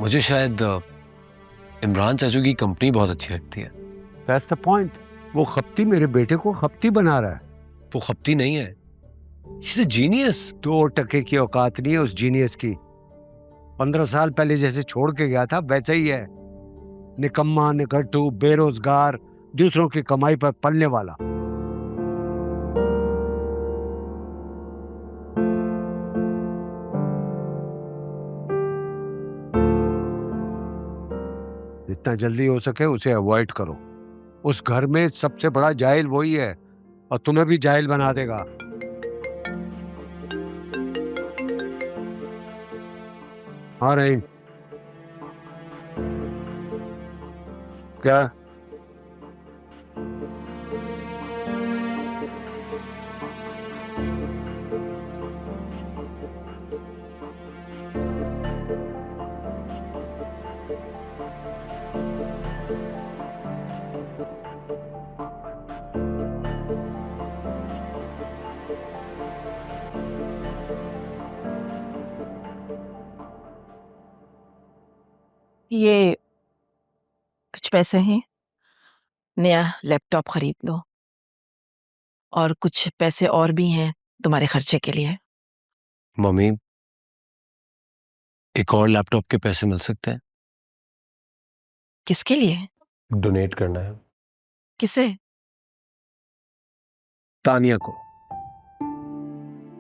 मुझे शायद इमरान चाचू की कंपनी बहुत अच्छी लगती है। That's the point. वो खप्ती मेरे बेटे को खप्ती बना रहा है। वो खप्ती नहीं है, He's a genius. 2% की औकात नहीं है उस जीनियस की। 15 साल पहले जैसे छोड़ के गया था वैसा ही है, निकम्मा, निकट्टू, बेरोजगार, दूसरों की कमाई पर पलने वाला। जितना जल्दी हो सके उसे अवॉइड करो। उस घर में सबसे बड़ा जाहिल वही है और तुम्हें भी जाहिल बना देगा। हाँ रहीम, क्या? ये कुछ पैसे हैं, नया लैपटॉप खरीद लो, और कुछ पैसे और भी हैं तुम्हारे खर्चे के लिए। मम्मी, एक और लैपटॉप के पैसे मिल सकते हैं? किसके लिए? डोनेट करना है किसे? तानिया को।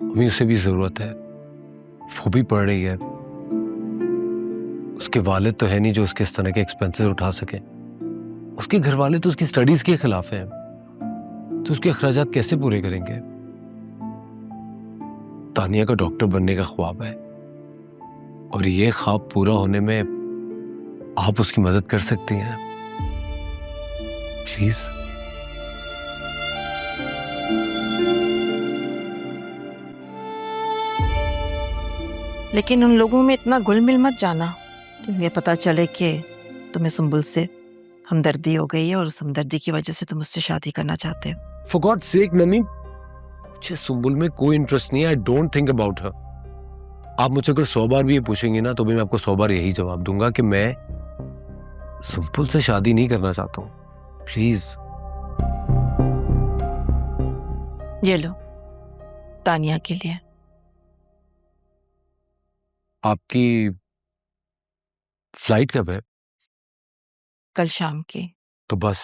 मम्मी, उसे भी जरूरत है, वो भी पढ़ रही है। उसके वालिद तो है नहीं जो उसके इस तरह के एक्सपेंसेस उठा सके। उसके घर वाले तो उसकी स्टडीज के खिलाफ हैं, तो उसके अखराजात कैसे पूरे करेंगे? तानिया का डॉक्टर बनने का ख्वाब है, और ये ख्वाब पूरा होने में आप उसकी मदद कर सकती हैं, प्लीज। लेकिन उन लोगों में इतना घुल मिल मत जाना कि ये पता चले कि तुम्हें सुंबुल से हमदर्दी हो गई है और उस हमदर्दी की वजह से तुम उससे शादी करना चाहते हो। फॉर गॉड सेक मम्मी, मुझे सुंबुल में कोई इंटरेस्ट नहीं है। I don't think about her. आप मुझसे अगर 100 बार भी ये पूछेंगे ना, तो भी मैं आपको 100 बार यही जवाब दूंगा कि मैं सुंबुल से शादी नहीं करना चाहता हूँ। प्लीज। ये लो, तानिया के लिए। आपकी फ्लाइट कब है? कल शाम की। तो बस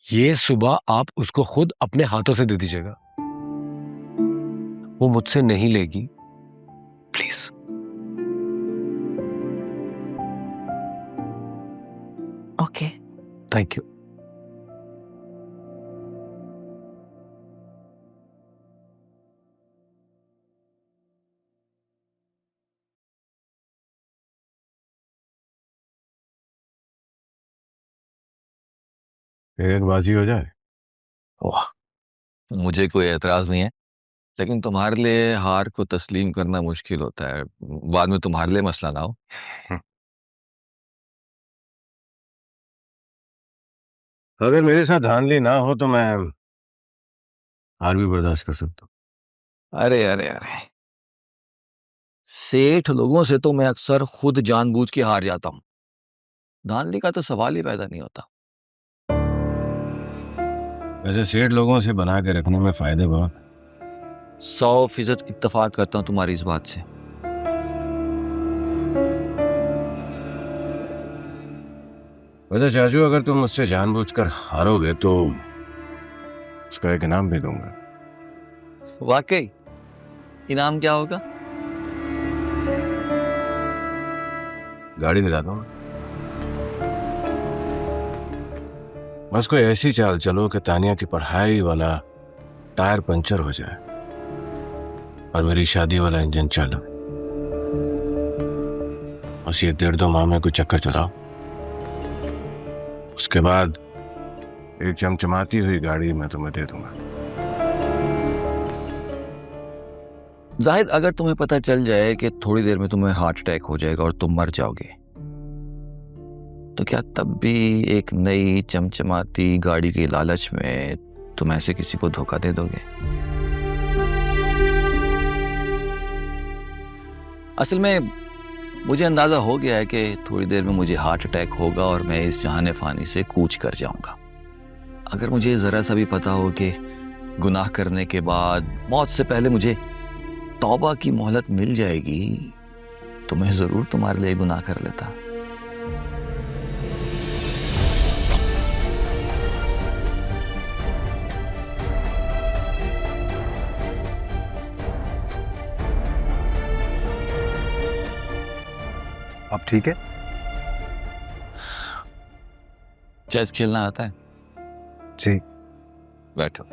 ये सुबह आप उसको खुद अपने हाथों से दे दीजिएगा। वो मुझसे नहीं लेगी, प्लीज। ओके। Thank you. एक बाजी हो जाए। वाह, मुझे कोई एतराज नहीं है, लेकिन तुम्हारे लिए हार को तस्लीम करना मुश्किल होता है। बाद में तुम्हारे लिए मसला ना हो। अगर मेरे साथ धांधली ना हो तो मैं हार भी बर्दाश्त कर सकता हूँ। अरे अरे अरे, सेठ लोगों से तो मैं अक्सर खुद जानबूझ के हार जाता हूं। धांधली का तो सवाल ही पैदा नहीं होता। वैसे सेठ लोगों से बना के रखने में फायदे बहुत। 100% इत्तेफाक करता हूं तुम्हारी इस बात से। वैसे चाचू, अगर तुम मुझसे जानबूझकर हारोगे तो उसका एक इनाम भी दूंगा। वाकई? इनाम क्या होगा? गाड़ी दिला दूंगा। बस कोई ऐसी चाल चलो कि तानिया की पढ़ाई वाला टायर पंचर हो जाए और मेरी शादी वाला इंजन चालू। बस ये 1.5-2 माह में कोई चक्कर चलाओ, उसके बाद एक चमचमाती हुई गाड़ी मैं तुम्हें दे दूंगा। जाहिद, अगर तुम्हें पता चल जाए कि थोड़ी देर में तुम्हें हार्ट अटैक हो जाएगा और तुम मर जाओगे, तो क्या तब भी एक नई चमचमाती गाड़ी के लालच में तुम ऐसे किसी को धोखा दे दोगे? असल में मुझे अंदाजा हो गया है कि थोड़ी देर में मुझे हार्ट अटैक होगा और मैं इस जहाने फानी से कूच कर जाऊंगा। अगर मुझे जरा सा भी पता हो कि गुनाह करने के बाद मौत से पहले मुझे तौबा की मोहलत मिल जाएगी तो मैं जरूर तुम्हारे लिए गुनाह कर लेता। अब ठीक है? चेस खेलना आता है? जी। बैठो।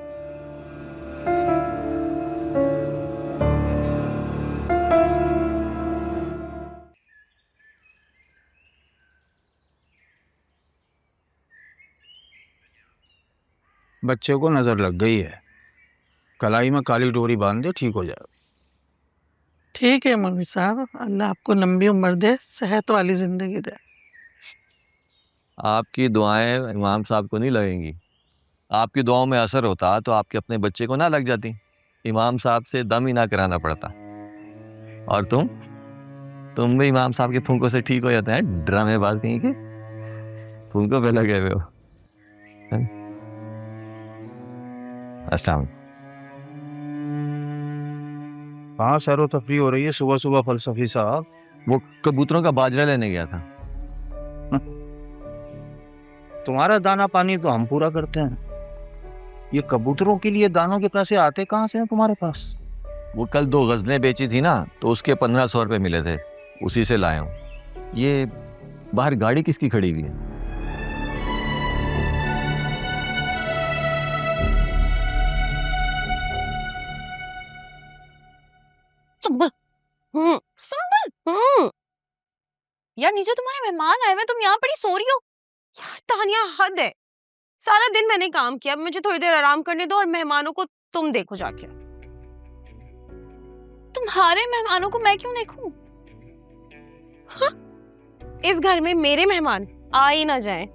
बच्चे को नजर लग गई है, कलाई में काली डोरी बांध दे, ठीक हो जाएगा। ठीक है मौलवी साहब, अल्लाह आपको लंबी उम्र दे, सेहत वाली जिंदगी दे। आपकी दुआएं इमाम साहब को नहीं लगेंगी। आपकी दुआओं में असर होता तो आपके अपने बच्चे को ना लग जाती, इमाम साहब से दम ही ना कराना पड़ता। और तुम भी इमाम साहब के फूंकों से ठीक हो जाते हैं। ड्रामेबाज कहीं के फूंकों पे लगे हुए हो। अस्सलाम। हाँ, सैरो तफरी हो रही है सुबह सुबह फलसफी साहब। वो कबूतरों का बाजरा लेने गया था। तुम्हारा दाना पानी तो हम पूरा करते हैं, ये कबूतरों के लिए दानों के पैसे आते कहाँ से हैं तुम्हारे पास? वो कल 2 गज़लें बेची थी ना, तो उसके 1500 रुपये मिले थे, उसी से लाया हूँ। ये बाहर गाड़ी किसकी खड़ी हुई है? सुंदर। यार नीचे तुम्हारे मेहमान आए हुए, तुम यहाँ पड़ी सो रही हो। यार तानिया, हद है। सारा दिन मैंने काम किया, मुझे थोड़ी देर आराम करने दो और मेहमानों को तुम देखो जाके। तुम्हारे मेहमानों को मैं क्यों देखूं? हाँ? इस घर में मेरे मेहमान आ ही ना जाएं।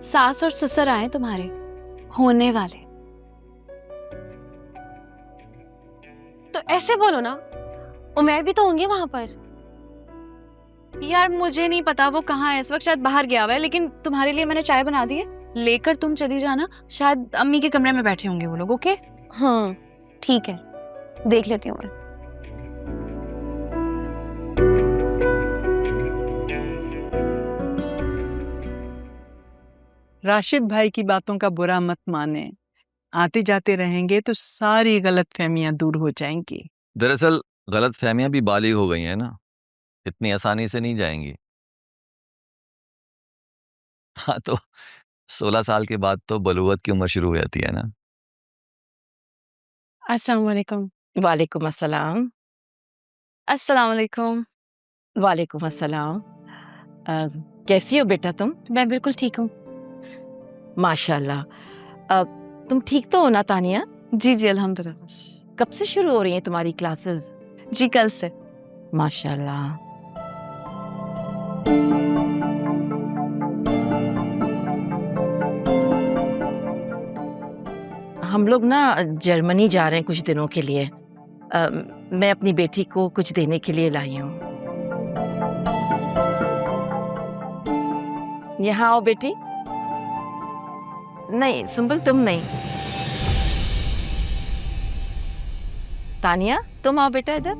सास और ससुर आए तुम्हारे होने वाले, तो ऐसे बोलो ना, उमर भी तो होंगे वहां पर। यार मुझे नहीं पता वो कहाँ है इस वक्त, शायद बाहर गया हुआ है, लेकिन तुम्हारे लिए मैंने चाय बना दी है, लेकर तुम चली जाना। शायद अम्मी के कमरे में बैठे होंगे वो लोग। ओके? हाँ ठीक है, देख लेती हूँ मैं। राशिद भाई की बातों का बुरा मत माने, आते जाते रहेंगे तो सारी गलतफहमियां दूर हो जाएंगी। दरअसल गलतफहमियां भी बालिग हो गई हैं ना, इतनी आसानी से नहीं जाएंगी। हाँ, तो 16 साल के बाद तो बलूगत की उम्र शुरू हो जाती है ना। अस्सलाम वालेकुम। वालेकुम अस्सलाम। अस्सलाम वालेकुम। वालेकुम अस्सलाम। कैसी हो बेटा तुम? मैं बिल्कुल ठीक हूँ। माशाल्लाह। तुम ठीक तो हो ना तानिया? जी जी अल्हम्दुलिल्लाह। कब से शुरू हो रही हैं तुम्हारी क्लासेस? जी कल से। माशाल्लाह। हम लोग ना जर्मनी जा रहे हैं कुछ दिनों के लिए। मैं अपनी बेटी को कुछ देने के लिए लाई हूँ। यहाँ आओ बेटी। नहीं सुंबुल, तुम नहीं। तानिया तुम आओ बेटा इधर।